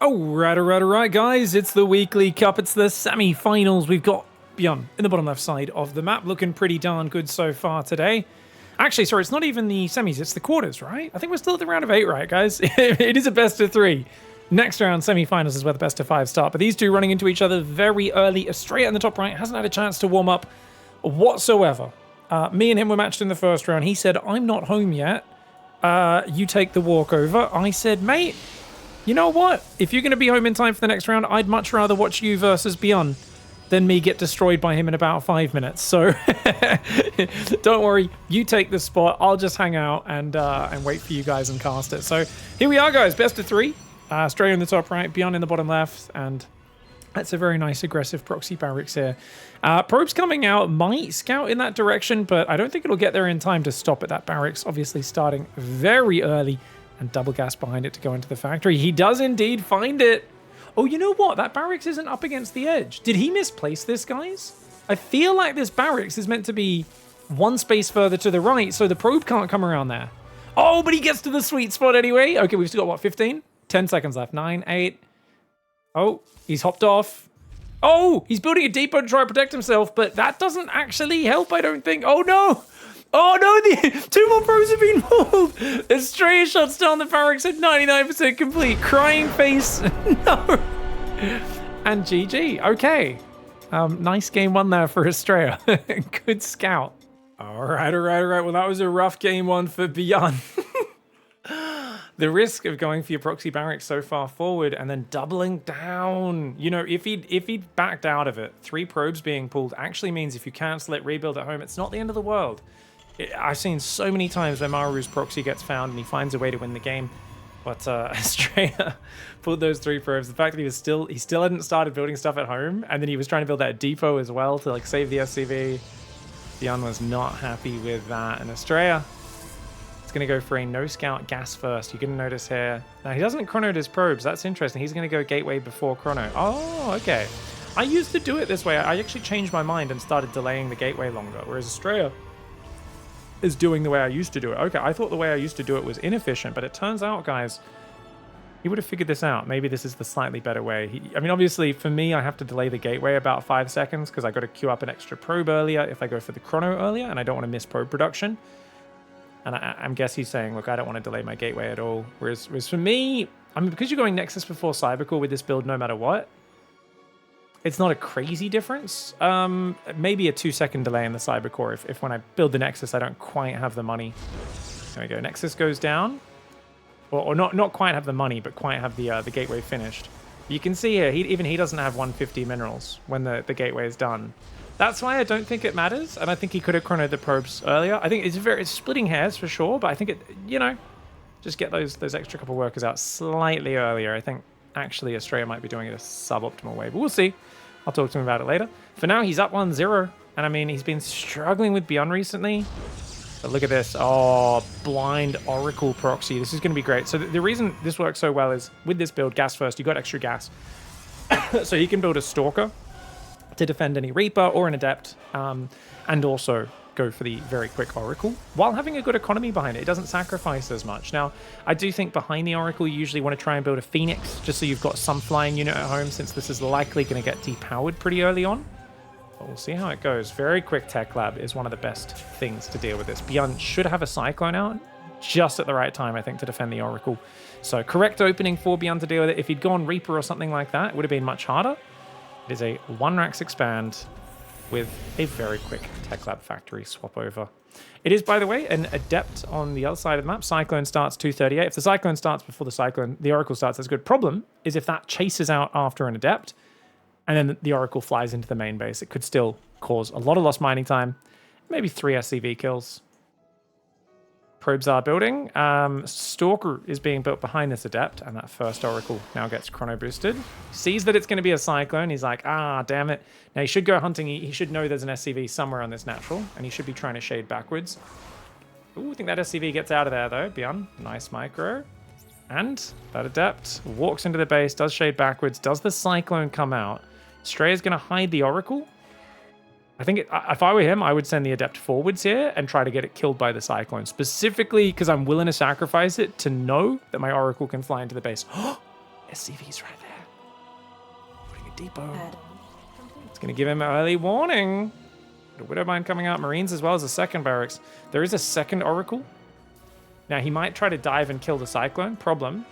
Alright, guys. It's the weekly cup. It's the semi-finals. We've got BYUN in the bottom left side of the map. Looking pretty darn good so far today. Actually, sorry, it's not even the semis. It's the quarters, right? I think we're still at the round of 8, right, guys? It is a best of 3. Next round, semi-finals is where the best of 5 start. But these two running into each other very early. ASTREA in the top right hasn't had a chance to warm up whatsoever. Me and him were matched in the first round. He said, I'm not home yet. You take the walkover. I said, mate, you know what? If you're going to be home in time for the next round, I'd much rather watch you versus BYUN than me get destroyed by him in about 5 minutes. So don't worry, you take the spot. I'll just hang out and wait for you guys and cast it. So here we are, guys. Best of 3. ASTREA in the top right, BYUN in the bottom left, and that's a very nice aggressive proxy barracks here. Probes coming out might scout in that direction, but I don't think it'll get there in time to stop at that barracks. Obviously starting very early and double gas behind it to go into the factory. He does indeed find it. Oh, you know what? That barracks isn't up against the edge. Did he misplace this, guys? I feel like this barracks is meant to be one space further to the right, so the probe can't come around there. Oh, but he gets to the sweet spot anyway. Okay, we've still got, what, 15? 10 seconds left. 9, 8. Oh, he's hopped off. Oh, he's building a depot to try to protect himself, but that doesn't actually help, I don't think. Oh, no. Oh, no, the 2 more probes have been pulled. ASTREA shuts down the barracks at 99% complete. Crying face. No. And GG. Okay. Nice game 1 there for ASTREA. Good scout. All right. Well, that was a rough game 1 for BYUN. The risk of going for your proxy barracks so far forward and then doubling down. You know, if he'd backed out of it, 3 probes being pulled actually means if you cancel it, rebuild at home, it's not the end of the world. I've seen so many times where Maru's proxy gets found and he finds a way to win the game. But ASTREA pulled those 3 probes. The fact that he still hadn't started building stuff at home, and then he was trying to build that depot as well to like save the SCV. BYUN was not happy with that, and ASTREA is going to go for a no scout gas first. You can notice here. Now he doesn't chrono his probes. That's interesting. He's going to go gateway before chrono. Oh, okay. I used to do it this way. I actually changed my mind and started delaying the gateway longer, whereas ASTREA is doing the way I used to do it. Okay, I thought the way I used to do it was inefficient, but it turns out, guys, he would have figured this out. Maybe this is the slightly better way. I mean, obviously, for me, I have to delay the gateway about 5 seconds because I got to queue up an extra probe earlier if I go for the chrono earlier, and I don't want to miss probe production. And I'm guess he's saying, look, I don't want to delay my gateway at all. Whereas for me, I mean, because you're going Nexus before Cybercore with this build no matter what, it's not a crazy difference. Maybe a 2-second delay in the Cybercore if when I build the Nexus, I don't quite have the money. There we go. Nexus goes down. Or not quite have the money, but quite have the gateway finished. You can see here, even he doesn't have 150 minerals when the gateway is done. That's why I don't think it matters, and I think he could have chronoed the probes earlier. I think it's splitting hairs for sure, but I think just get those extra couple workers out slightly earlier. I think actually ASTREA might be doing it a suboptimal way, but we'll see. I'll talk to him about it later. For now, he's up 1-0, and I mean, he's been struggling with BYUN recently. But look at this. Oh, blind Oracle proxy. This is going to be great. So the reason this works so well is with this build, gas first, you got extra gas. So he can build a Stalker to defend any Reaper or an Adept, and also go for the very quick Oracle while having a good economy behind it. It doesn't sacrifice as much. Now, I do think behind the Oracle, you usually want to try and build a Phoenix just so you've got some flying unit at home, since this is likely going to get depowered pretty early on. But we'll see how it goes. Very quick tech lab is one of the best things to deal with this. BYUN should have a Cyclone out just at the right time, I think, to defend the Oracle. So correct opening for BYUN to deal with it. If he'd gone Reaper or something like that, it would have been much harder. It is a 1-Rax expand with a very quick Tech Lab factory swap over. It is, by the way, an Adept on the other side of the map. Cyclone starts 238. If the Cyclone starts before the Oracle starts, that's a good. Problem is if that chases out after an Adept, and then the Oracle flies into the main base, it could still cause a lot of lost mining time, maybe 3 SCV kills. Probes are building. Stalker is being built behind this Adept, and that first Oracle now gets chrono boosted. Sees that it's going to be a Cyclone. He's like, damn it. Now he should go hunting. He should know there's an SCV somewhere on this natural, and he should be trying to shade backwards. Ooh, I think that SCV gets out of there, though. BYUN, nice micro. And that Adept walks into the base, does shade backwards. Does the Cyclone come out? ASTREA is going to hide the Oracle. I think if I were him, I would send the Adept forwards here and try to get it killed by the Cyclone. Specifically because I'm willing to sacrifice it to know that my Oracle can fly into the base. SCV's right there. Putting a depot. It's going to give him early warning. The Widowmine coming out, Marines as well as a second barracks. There is a second Oracle. Now, he might try to dive and kill the Cyclone. Problem,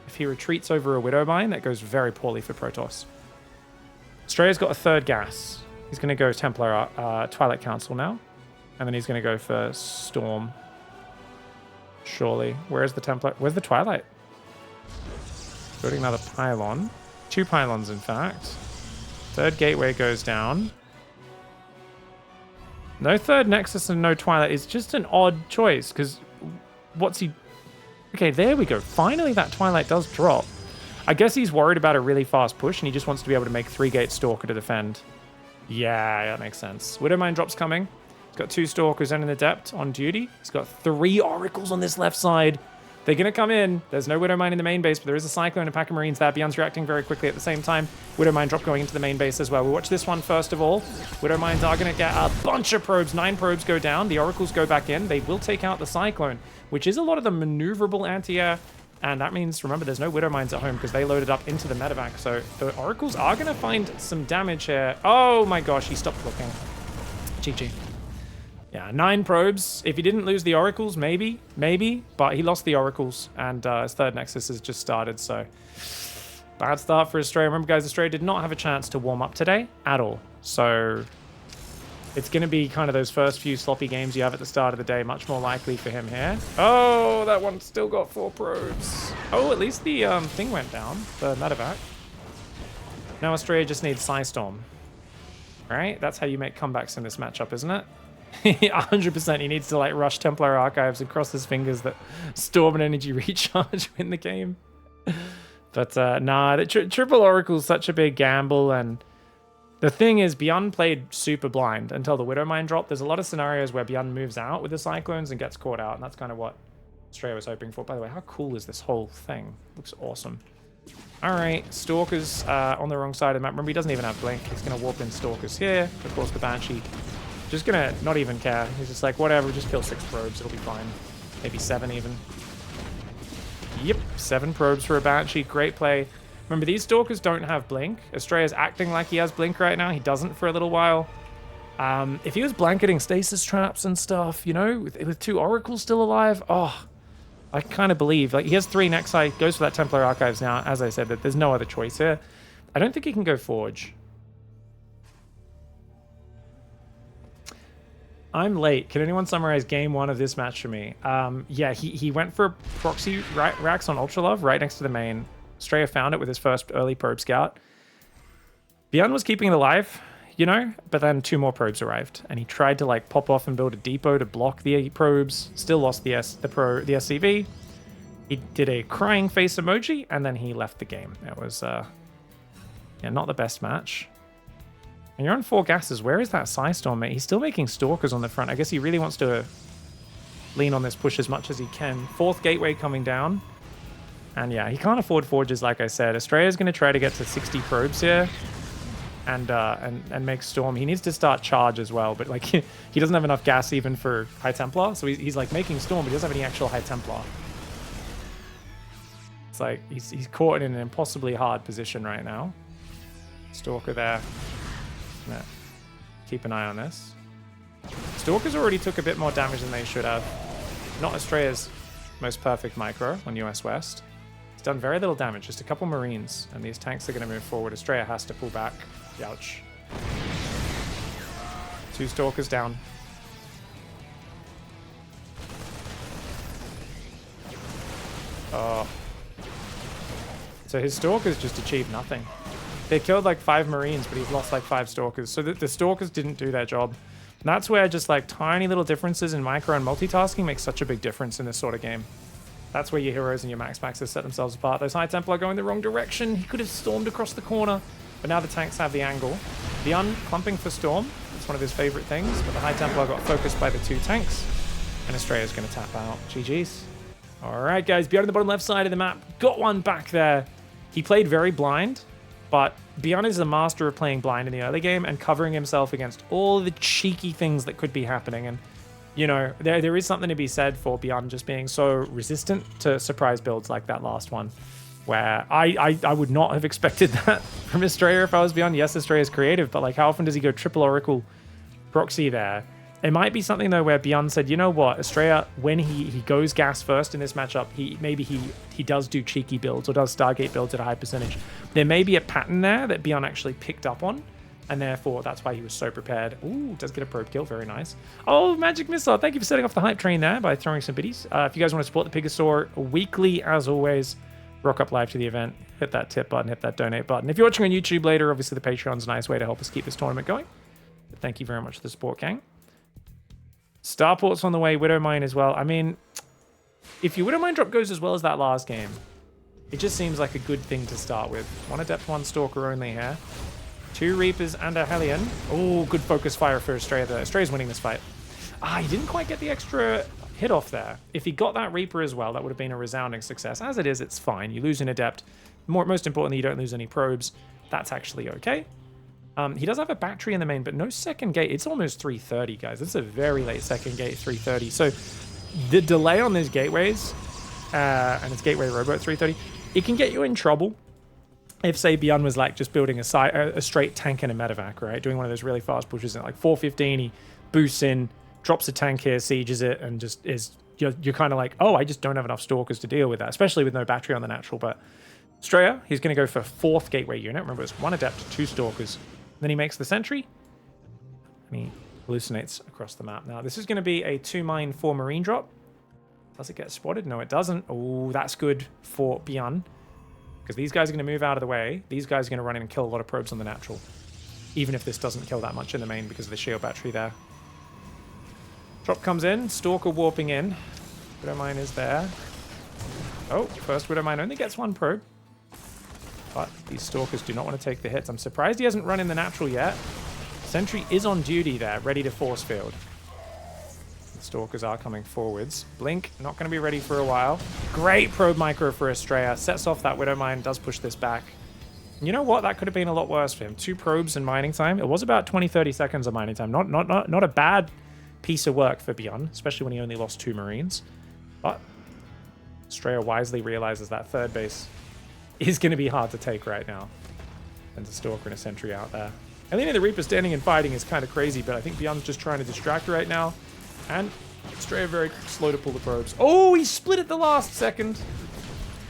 if he retreats over a Widowmine, that goes very poorly for Protoss. ASTREA's got a third gas. He's going to go Templar Twilight Council now. And then he's going to go for Storm. Surely. Where's the Templar? Where's the Twilight? Building another pylon. 2 pylons, in fact. Third gateway goes down. No third Nexus and no Twilight is just an odd choice, because what's he... Okay, there we go. Finally, that Twilight does drop. I guess he's worried about a really fast push, and he just wants to be able to make 3-gate Stalker to defend. Yeah, that makes sense. Widowmine drop's coming. He's got 2 Stalkers and in the Adept on duty. He's got 3 Oracles on this left side. They're going to come in. There's no Widowmine in the main base, but there is a Cyclone and a pack of Marines there. BYUN's reacting very quickly at the same time. Widowmine drop going into the main base as well. We'll watch this one first of all. Widowmines are going to get a bunch of probes. 9 probes go down. The Oracles go back in. They will take out the Cyclone, which is a lot of the maneuverable anti-air. And that means, remember, there's no Widowmines at home because they loaded up into the medevac. So the Oracles are going to find some damage here. Oh my gosh, he stopped looking. GG. Yeah, 9 probes. If he didn't lose the Oracles, maybe. But he lost the Oracles, and his third Nexus has just started, so... Bad start for ASTREA. Remember, guys, ASTREA did not have a chance to warm up today at all. So it's going to be kind of those first few sloppy games you have at the start of the day. Much more likely for him here. Oh, that one still got 4 probes. Oh, at least the thing went down, the medevac. Now ASTREA just needs Psystorm. Right? That's how you make comebacks in this matchup, isn't it? 100%. He needs to like rush Templar Archives and cross his fingers that Storm and Energy Recharge win the game. But nah, the triple Oracle is such a big gamble, and the thing is, BYUN played super blind until the Widowmine dropped. There's a lot of scenarios where BYUN moves out with the Cyclones and gets caught out, and that's kind of what ASTREA was hoping for. By the way, how cool is this whole thing? Looks awesome. All right, Stalkers on the wrong side of the map. Remember, he doesn't even have Blink. He's going to warp in Stalkers here. Of course, the Banshee just gonna not even care. He's just like, whatever, just kill 6 probes, it'll be fine. Maybe 7 even. Yep, 7 probes for a Banshee, great play. Remember, these Stalkers don't have Blink. ASTREA's acting like he has Blink right now. He doesn't for a little while. If he was blanketing stasis traps and stuff, you know, with 2 Oracles still alive, oh, I kind of believe. Like, he has 3 Nexi, goes for that Templar Archives now. As I said, that there's no other choice here. I don't think he can go Forge. I'm late. Can anyone summarize game 1 of this match for me? Yeah, he went for proxy racks on Ultralove right next to the main. ASTREA found it with his first early probe scout. BYUN was keeping it alive, you know, but then 2 more probes arrived, and he tried to like pop off and build a depot to block the probes. Still lost the SCV. He did a crying face emoji, and then he left the game. It was yeah, not the best match. And you're on 4 gases. Where is that Psystorm, mate? He's still making Stalkers on the front. I guess he really wants to lean on this push as much as he can. 4th gateway coming down. And yeah, he can't afford Forges, like I said. ASTREA is going to try to get to 60 probes here and make Storm. He needs to start Charge as well, but like he doesn't have enough gas even for High Templar. So he's like making Storm, but he doesn't have any actual High Templar. It's like he's caught in an impossibly hard position right now. Stalker there. Yeah. Keep an eye on this. Stalkers already took a bit more damage than they should have. Not ASTREA's most perfect micro on US West. It's done very little damage, just a couple Marines, and these tanks are going to move forward. ASTREA has to pull back. Ouch. 2 Stalkers down. Oh. So his Stalkers just achieved nothing. They killed like 5 Marines, but he's lost like 5 Stalkers. So the Stalkers didn't do their job. And that's where just like tiny little differences in micro and multitasking make such a big difference in this sort of game. That's where your heroes and your maxes set themselves apart. Those High Templar are going the wrong direction. He could have stormed across the corner, but now the tanks have the angle. BYUN clumping for Storm. It's one of his favorite things, but the High Templar got focused by the 2 tanks. And ASTREA is going to tap out. GG's. All right, guys. BYUN on the bottom left side of the map. Got one back there. He played very blind. But BYUN is a master of playing blind in the early game and covering himself against all the cheeky things that could be happening. And, you know, there is something to be said for BYUN just being so resistant to surprise builds like that last one. where I would not have expected that from ASTREA if I was BYUN. Yes, ASTREA is creative, but like how often does he go triple Oracle proxy there? It might be something though where BYUN said, you know what, ASTREA, when he goes gas first in this matchup, he does do cheeky builds or does Stargate builds at a high percentage. There may be a pattern there that BYUN actually picked up on, and therefore that's why he was so prepared. Ooh, does get a probe kill, very nice. Oh, Magic Missile, thank you for setting off the hype train there by throwing some biddies. If you guys want to support the PiGosaur weekly, as always, rock up live to the event, hit that tip button, hit that donate button. If you're watching on YouTube later, obviously the Patreon's a nice way to help us keep this tournament going. But thank you very much for the support, gang. Starport's on the way, Widowmine as well. I mean, if your Widowmine drop goes as well as that last game, it just seems like a good thing to start with. One Adept, one Stalker only here. 2 Reapers and a Hellion. Oh, good focus fire for ASTREA there. ASTREA's winning this fight. He didn't quite get the extra hit off there. If he got that Reaper as well, that would have been a resounding success. As it is, it's fine. You lose an Adept. Most importantly, you don't lose any probes. That's actually okay. He does have a battery in the main, but no second gate. It's almost 3:30, guys. It's a very late second gate, 3:30. So the delay on these gateways, and it's gateway robo at 3:30, it can get you in trouble. If, say, BYUN was like just building a straight tank and a medevac, right? Doing one of those really fast pushes at like 4:15, he boosts in, drops a tank here, sieges it, and just is, you're kind of like, oh, I just don't have enough Stalkers to deal with that, especially with no battery on the natural. But ASTREA, he's going to go for 4th gateway unit. Remember, it's 1 Adept, 2 Stalkers. Then he makes the sentry, and he hallucinates across the map. Now, this is going to be a 2 mine, 4 marine drop. Does it get spotted? No, it doesn't. Oh, that's good for BYUN, because these guys are going to move out of the way. These guys are going to run in and kill a lot of probes on the natural, even if this doesn't kill that much in the main because of the shield battery there. Drop comes in, Stalker warping in. Widowmine is there. Oh, first Widowmine only gets 1 probe. But these Stalkers do not want to take the hits. I'm surprised he hasn't run in the natural yet. Sentry is on duty there, ready to force field. The Stalkers are coming forwards. Blink, not going to be ready for a while. Great probe micro for ASTREA. Sets off that Widowmine, does push this back. You know what? That could have been a lot worse for him. 2 probes and mining time. It was about 20-30 seconds of mining time. Not a bad piece of work for BYUN, especially when he only lost 2 Marines. But ASTREA wisely realizes that 3rd base is going to be hard to take right now. And a Stalker and a Sentry out there. I think the Reaper standing and fighting is kind of crazy, but I think BYUN's just trying to distract right now. And ASTREA very slow to pull the probes. Oh, he split at the last second.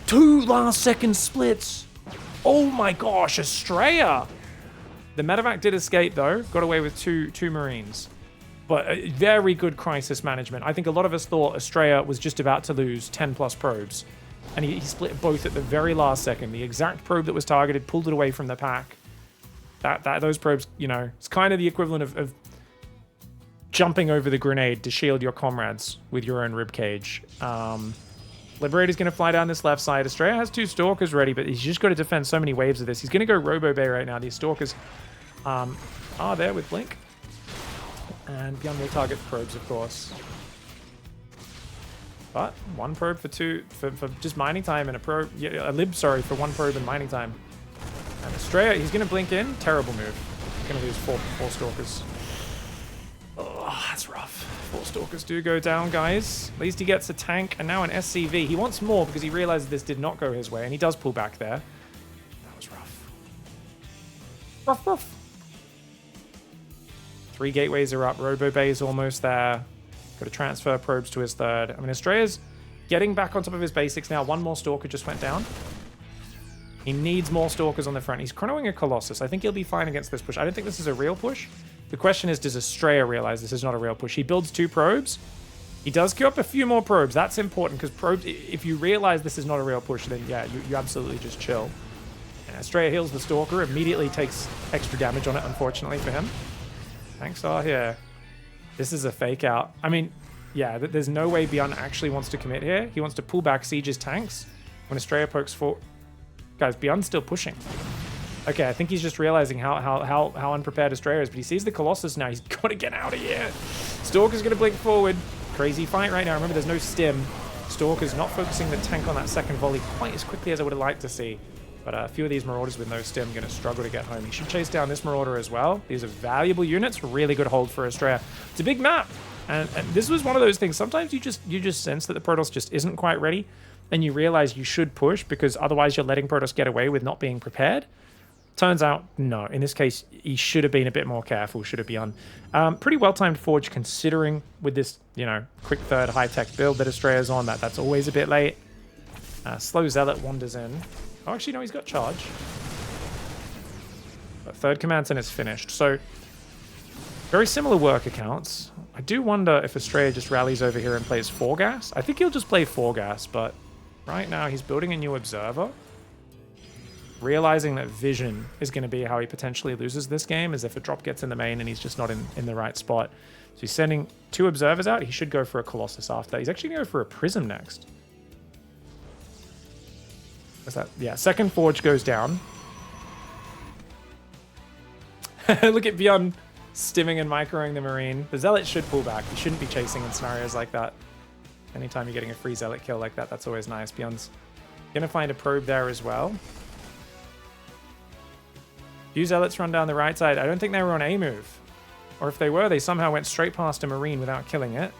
2 last second splits. Oh my gosh, ASTREA. The medevac did escape though. Got away with two Marines. But very good crisis management. I think a lot of us thought ASTREA was just about to lose 10 plus probes. And he split both at the very last second. The exact probe that was targeted, pulled it away from the pack. Those probes, you know, it's kind of the equivalent of jumping over the grenade to shield your comrades with your own ribcage. Liberator's going to fly down this left side. ASTREA has 2 Stalkers ready, but he's just got to defend so many waves of this. He's going to go Robo Bay right now. These Stalkers are there with Blink. And BYUN will target probes, of course. But 1 probe for 2, for just mining time, and a lib, sorry, for 1 probe and mining time. And ASTREA, he's going to blink in. Terrible move. He's going to lose 4 Stalkers. Oh, that's rough. 4 Stalkers do go down, guys. At least he gets a tank and now an SCV. He wants more because he realizes this did not go his way, and he does pull back there. That was rough. Rough. 3 gateways are up. Robo Bay is almost there. Got to transfer probes to his 3rd. I mean, ASTREA's getting back on top of his basics now. 1 more Stalker just went down. He needs more Stalkers on the front. He's chronoing a Colossus. I think he'll be fine against this push. I don't think this is a real push. The question is, does ASTREA realize this is not a real push? He builds 2 probes. He does queue up a few more probes. That's important because probes, if you realize this is not a real push, then yeah, you absolutely just chill. And ASTREA heals the Stalker, immediately takes extra damage on it, unfortunately for him. Tanks are here. This is a fake out. I mean, yeah, there's no way BYUN actually wants to commit here. He wants to pull back Siege's tanks when ASTREA pokes for. Guys, BYUN's still pushing. Okay, I think he's just realizing how unprepared ASTREA is, but he sees the Colossus now. He's got to get out of here. Stalker's going to blink forward. Crazy fight right now. Remember, there's no stim. Stalker's not focusing the tank on that second volley quite as quickly as I would have liked to see. But a few of these Marauders with no stim are going to struggle to get home. He should chase down this Marauder as well. These are valuable units. Really good hold for ASTREA. It's a big map. And this was one of those things. Sometimes you just sense that the Protoss just isn't quite ready. and you realize you should push because otherwise you're letting Protoss get away with not being prepared. Turns out, no. In this case, he should have been a bit more careful, should have been. Pretty well-timed Forge considering with this, you know, quick third high-tech build that ASTREA's on, that's always a bit late. Slow Zealot wanders in. Oh, actually, no, he's got charge. But third command center is finished. So, very similar work accounts. I do wonder if ASTREA just rallies over here and plays 4 gas. I think he'll just play 4 gas, but right now he's building a new observer. Realizing that vision is going to be how he potentially loses this game, as if a drop gets in the main and he's just not in the right spot. So he's sending 2 observers out. He should go for a Colossus after that. He's actually going to go for a Prism next. What's that? Yeah, second Forge goes down. Look at BYUN stimming and microing the Marine. The Zealot should pull back. You shouldn't be chasing in scenarios like that. Anytime you're getting a free Zealot kill like that, that's always nice. BYUN's going to find a probe there as well. Few Zealots run down the right side. I don't think they were on A move. Or if they were, they somehow went straight past a Marine without killing it.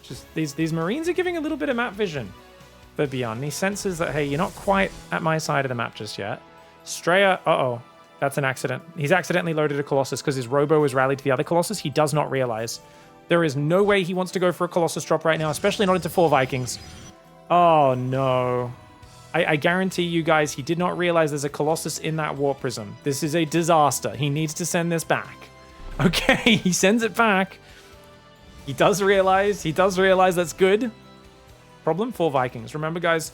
Just these Marines are giving a little bit of map vision for BYUN. He senses that, hey, you're not quite at my side of the map just yet. ASTREA, uh-oh, that's an accident. He's accidentally loaded a Colossus because his Robo was rallied to the other Colossus. He does not realize. There is no way he wants to go for a Colossus drop right now, especially not into 4 Vikings. Oh, no. I guarantee you guys, he did not realize there's a Colossus in that Warp Prism. This is a disaster. He needs to send this back. Okay, he sends it back. He does realize that's good. Problem, 4 Vikings. Remember, guys,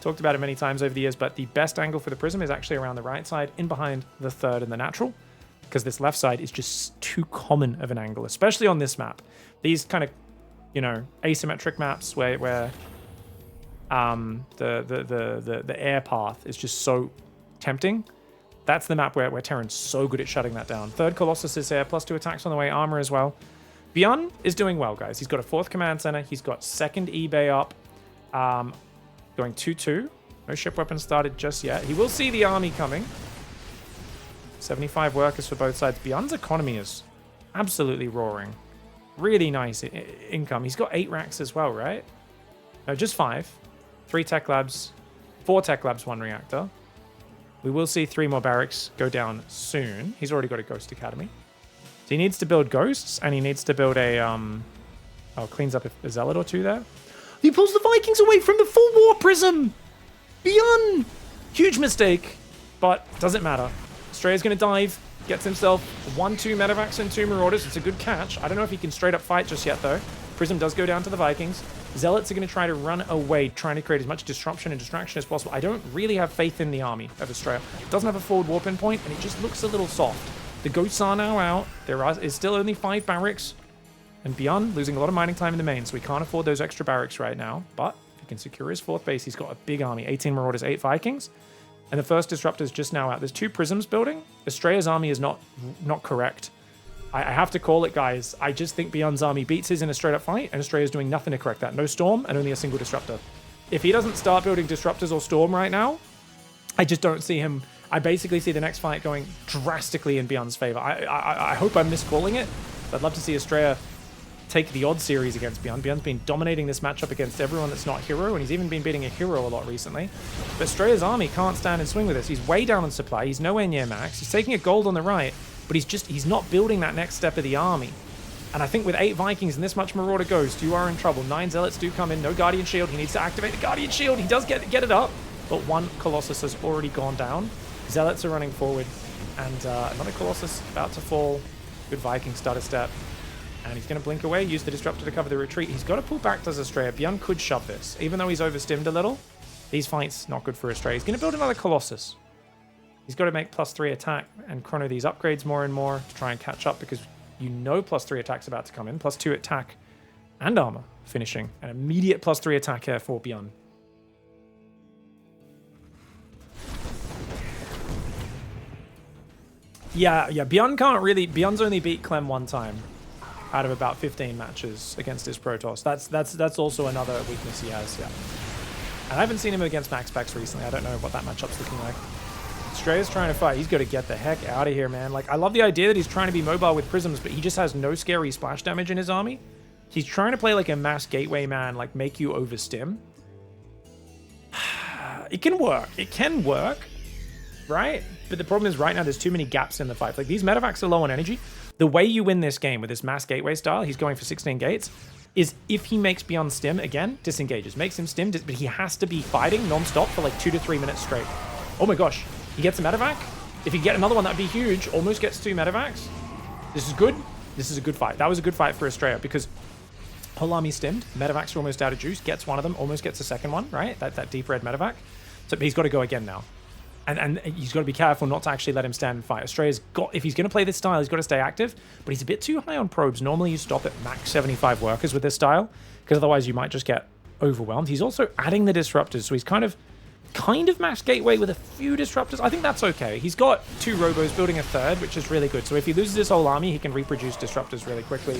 talked about it many times over the years, but the best angle for the Prism is actually around the right side, in behind the third and the natural, because this left side is just too common of an angle, especially on this map. These kind of, you know, asymmetric maps where the air path is just so tempting. That's the map where Terran's so good at shutting that down. Third Colossus is here, +2 attacks on the way, armor as well. BYUN is doing well, guys. He's got a 4th command center. He's got 2nd eBay up. Going 2-2. No ship weapon started just yet. He will see the army coming. 75 workers for both sides. BYUN's economy is absolutely roaring. Really nice income. He's got 8 racks as well, right? No, just 5. 3 tech labs, 4 tech labs, 1 reactor. We will see 3 more barracks go down soon. He's already got a Ghost Academy. So he needs to build ghosts, and he needs to build a, cleans up a Zealot or 2 there. He pulls the Vikings away from the full War Prism! BYUN! Huge mistake, but doesn't matter. ASTREA's going to dive, gets himself 1-2 Medivacs and 2 Marauders. It's a good catch. I don't know if he can straight up fight just yet, though. Prism does go down to the Vikings. Zealots are going to try to run away, trying to create as much disruption and distraction as possible. I don't really have faith in the army of ASTREA. It doesn't have a forward warp in point, and it just looks a little soft. The ghosts are now out. There is still only 5 barracks. And BYUN losing a lot of mining time in the main, so we can't afford those extra barracks right now. But if he can secure his 4th base, he's got a big army. 18 Marauders, 8 Vikings. And the first Disruptor is just now out. There's 2 Prisms building. ASTREA's army is not correct. I have to call it, guys. I just think BYUN's army beats his in a straight-up fight, and ASTREA is doing nothing to correct that. No Storm, and only a single Disruptor. If he doesn't start building Disruptors or Storm right now, I just don't see him. I basically see the next fight going drastically in BYUN's favor. I hope I'm miscalling it. I'd love to see ASTREA take the odd series against BYUN. BYUN's been dominating this matchup against everyone that's not hero, and he's even been beating a hero a lot recently. But ASTREA's army can't stand and swing with this. He's way down on supply. He's nowhere near max. He's taking a gold on the right, but he's not building that next step of the army. And I think with 8 Vikings and this much Marauder Ghost, you are in trouble. 9 Zealots do come in. No Guardian Shield. He needs to activate the Guardian Shield. He does get it up, but 1 Colossus has already gone down. Zealots are running forward, and another Colossus about to fall. Good Viking starter step. And he's going to blink away, use the Disruptor to cover the retreat. He's got to pull back, does ASTREA. BYUN could shove this. Even though he's overstimmed a little, these fights, not good for ASTREA. He's going to build another Colossus. He's got to make +3 attack and chrono these upgrades more and more to try and catch up, because you know +3 attack's about to come in. +2 attack and armor finishing. An immediate +3 attack here for BYUN. Yeah, BYUN can't really... BYUN's only beat Clem 1 time out of about 15 matches against his Protoss. That's also another weakness he has, yeah. And I haven't seen him against Max Packs recently. I don't know what that matchup's looking like. ASTREA's trying to fight. He's got to get the heck out of here, man. Like, I love the idea that he's trying to be mobile with Prisms, but he just has no scary splash damage in his army. He's trying to play like a mass gateway man, like make you overstim. It can work. It can work, right? But the problem is right now there's too many gaps in the fight. Like these medevacs are low on energy. The way you win this game with this mass gateway style, he's going for 16 gates, is if he makes BYUN stim again, disengages. Makes him stim, but he has to be fighting non-stop for like 2 to 3 minutes straight. Oh my gosh. He gets a medevac. If he get another one, that'd be huge. Almost gets 2 medevacs. This is good. This is a good fight. That was a good fight for ASTREA because whole army stimmed. Medevacs are almost out of juice. Gets one of them. Almost gets a second one, right? That deep red medevac. So he's got to go again now. And he's got to be careful not to actually let him stand and fight. ASTREA's got, if he's going to play this style, he's got to stay active, but he's a bit too high on probes. Normally you stop at max 75 workers with this style, because otherwise you might just get overwhelmed. He's also adding the disruptors, so he's kind of max gateway with a few disruptors. I think that's okay. He's got 2 robos building a 3rd, which is really good. So if he loses his whole army, he can reproduce disruptors really quickly.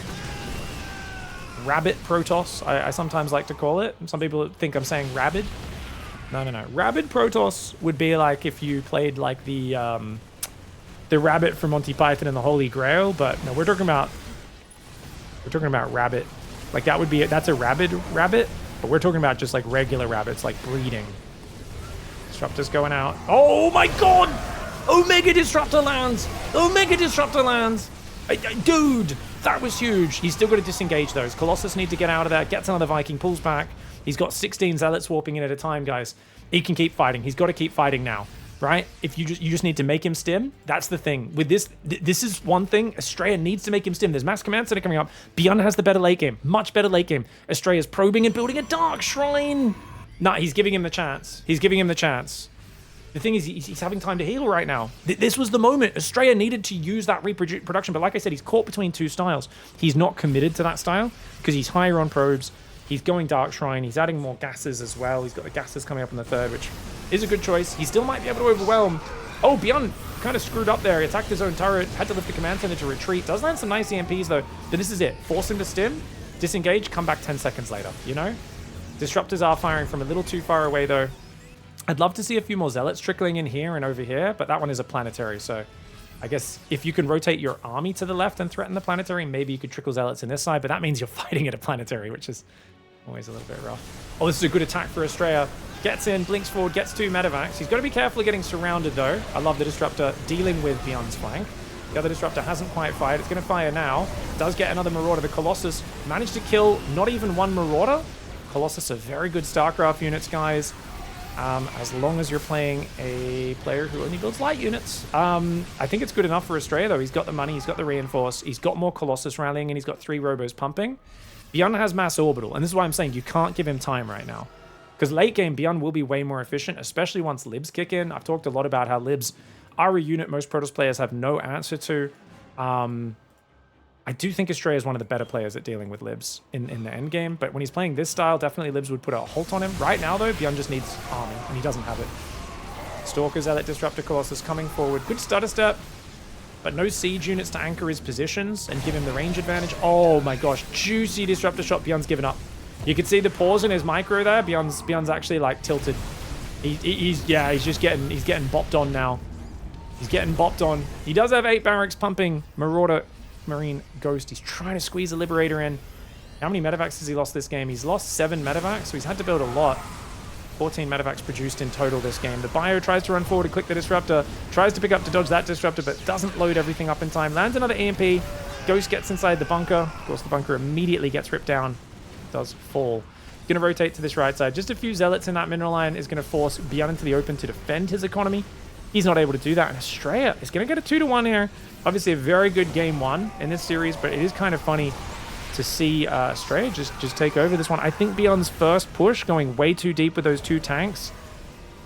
Rabbit Protoss, I sometimes like to call it. Some people think I'm saying rabid. No. Rabid Protoss would be like if you played like the rabbit from Monty Python and the Holy Grail, but no, we're talking about rabbit. Like that would be that's a rabid rabbit, but we're talking about just like regular rabbits, like breeding. Disruptors going out. Oh my god! Omega Disruptor lands! Omega Disruptor lands! Dude, that was huge. He's still got to disengage those. Colossus need to get out of there. Gets another Viking, pulls back. He's got 16 zealots warping in at a time, guys. He can keep fighting. He's got to keep fighting now, right? If you just need to make him stim. That's the thing. With this, this is one thing. ASTREA needs to make him stim. There's mass command center coming up. BYUN has the better late game. Much better late game. ASTREA's probing and building a dark shrine. Nah, he's giving him the chance. He's giving him the chance. The thing is, he's having time to heal right now. This was the moment. ASTREA needed to use that reproduction, but like I said, he's caught between 2 styles. He's not committed to that style because he's higher on probes. He's going Dark Shrine. He's adding more gases as well. He's got the gases coming up in the 3rd, which is a good choice. He still might be able to overwhelm. Oh, BYUN kind of screwed up there. He attacked his own turret. Had to lift the command center to retreat. Does land some nice EMPs, though. But this is it. Force him to stim, disengage, come back 10 seconds later, you know? Disruptors are firing from a little too far away, though. I'd love to see a few more zealots trickling in here and over here, but that one is a planetary, so I guess if you can rotate your army to the left and threaten the planetary, maybe you could trickle zealots in this side, but that means you're fighting at a planetary, which is always a little bit rough. Oh, this is a good attack for ASTREA. Gets in, blinks forward, gets 2 medevacs. He's got to be careful of getting surrounded, though. I love the Disruptor dealing with BYUN's flank. The other Disruptor hasn't quite fired. It's going to fire now. Does get another Marauder. The Colossus managed to kill not even 1 Marauder. Colossus are very good StarCraft units, guys. As long as you're playing a player who only builds light units. I think it's good enough for ASTREA, though. He's got the money, he's got the reinforce, he's got more Colossus rallying, and he's got 3 robos pumping. BYUN has mass orbital, and this is why I'm saying you can't give him time right now. Because late game, BYUN will be way more efficient, especially once libs kick in. I've talked a lot about how libs are a unit most Protoss players have no answer to. I do think ASTREA is one of the better players at dealing with libs in the end game, but when he's playing this style, definitely libs would put a halt on him. Right now, though, BYUN just needs army, and he doesn't have it. Stalker, Zealot, Disruptor, Colossus coming forward. Good stutter step, but no siege units to anchor his positions and give him the range advantage. Oh my gosh, juicy Disruptor shot. BYUN's given up. You can see the pause in his micro there. BYUN's actually like tilted. He's just getting bopped on now. He's getting bopped on. He does have 8 barracks pumping Marauder, Marine, Ghost. He's trying to squeeze a Liberator in. How many medevacs has he lost this game? He's lost 7 medevacs, so he's had to build a lot. 14 medevacs produced in total this game. The Bio tries to run forward to click the Disruptor, tries to pick up to dodge that Disruptor, but doesn't load everything up in time. Lands another EMP. Ghost gets inside the bunker. Of course, the bunker immediately gets ripped down. Does fall. Going to rotate to this right side. Just a few Zealots in that mineral line is going to force BYUN into the open to defend his economy. He's not able to do that. And ASTREA is going to get a 2-1 here. Obviously a very good game 1 in this series, but it is kind of funny to see ASTREA just take over this one. I think BYUN's first push, going way too deep with those 2 tanks,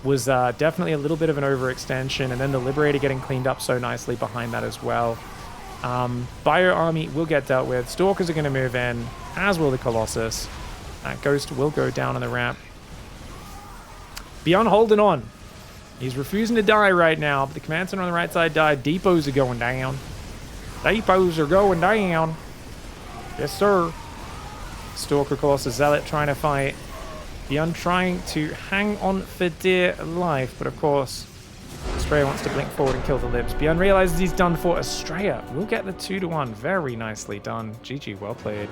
was definitely a little bit of an overextension, and then the Liberator getting cleaned up so nicely behind that as well. Bio army will get dealt with. Stalkers are going to move in, as will the Colossus. Ghost will go down on the ramp. BYUN holding on. He's refusing to die right now, but the command center on the right side died. Depots are going down. Depots are going down. Yes, sir. Stalker, Colossus, Zealot trying to fight. BYUN trying to hang on for dear life, but of course, ASTREA wants to blink forward and kill the libs. BYUN realizes he's done for. ASTREA will get the 2-1. Very nicely done. GG, well played.